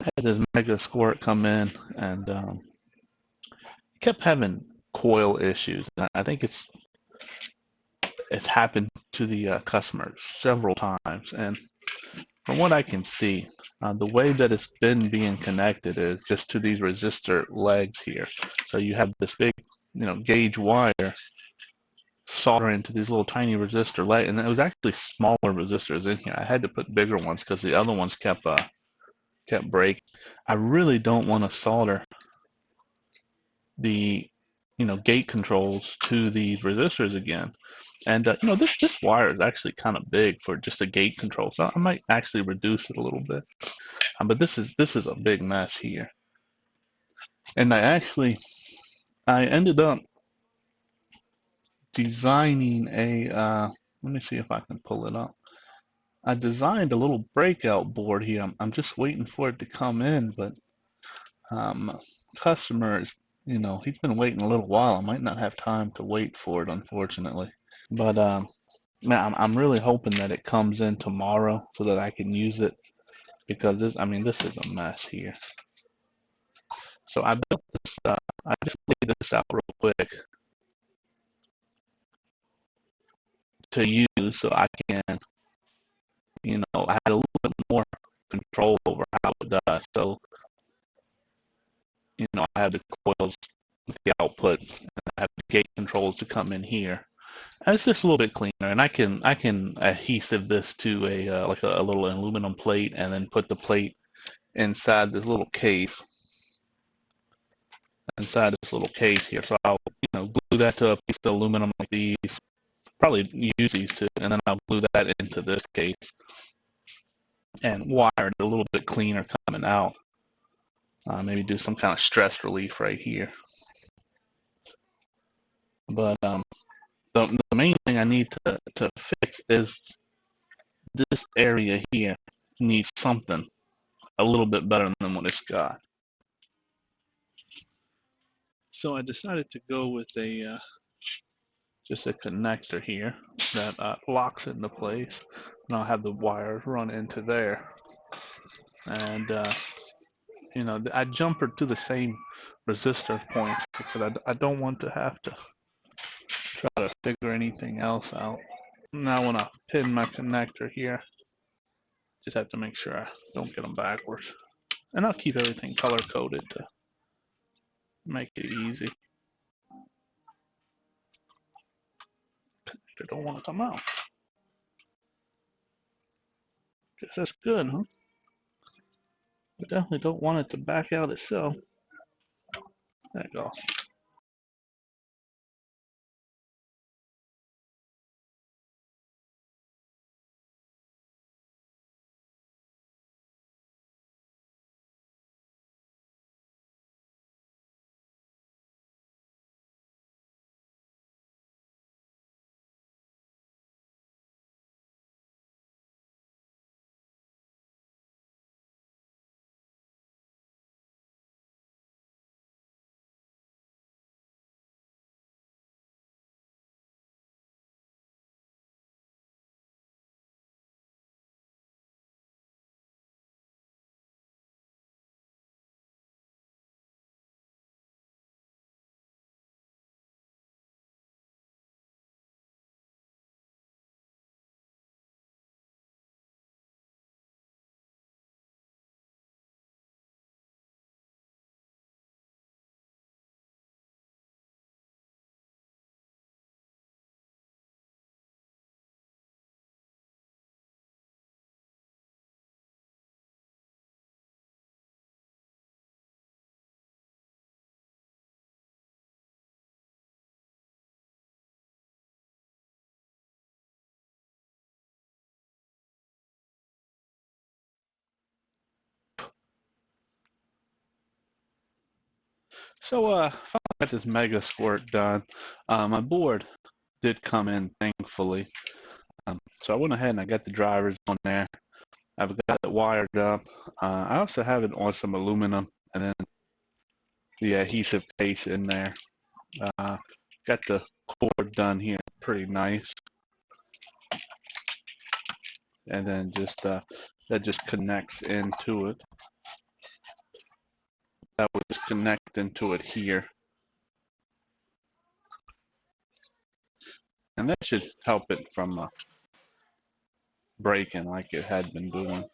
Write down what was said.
had this Megasquirt come in and kept having coil issues. I think it's happened to the customer several times, and from what I can see, the way that it's been being connected is just to these resistor legs here. So you have this big, gauge wire solder into these little tiny resistor legs, and it was actually smaller resistors in here. I had to put bigger ones because the other ones kept breaking. I really don't want to solder the gate controls to these resistors again. And this wire is actually kind of big for just a gate control, so I might actually reduce it a little bit. But this is a big mess here. And I ended up designing a let me see if I can pull it up. I designed a little breakout board here. I'm just waiting for it to come in, but customer is, he's been waiting a little while. I might not have time to wait for it, unfortunately. But man, I'm really hoping that it comes in tomorrow so that I can use it, because this is a mess here. So I built this. I just laid this out real quick to use so I can, I had a little bit more control over how it does. So, I have the coils with the output, and I have the gate controls to come in here. And it's just a little bit cleaner, and I can adhesive this to a like a little aluminum plate, and then put the plate inside this little case. Inside this little case here, so I'll glue that to a piece of aluminum like these. Probably use these too, and then I'll glue that into this case and wire it a little bit cleaner coming out. Maybe do some kind of stress relief right here. But the main thing I need to fix is this area here needs something a little bit better than what it's got. So I decided to go with just a connector here that locks it into place, and I'll have the wires run into there. And I jumper to the same resistor points because I don't want to have to try to figure anything else out. Now when I pin my connector here, just have to make sure I don't get them backwards. And I'll keep everything color coded to make it easy. Connector don't want to come out. Guess that's good, huh? But definitely don't want it to back out itself. There it goes. So finally got this Megasquirt done. My board did come in, thankfully. So I went ahead and I got the drivers on there. I've got it wired up. I also have it on some aluminum, and then the adhesive case in there. Got the cord done here, pretty nice. And then just that just connects into it. that would just connect into it here. And that should help it from breaking like it had been doing.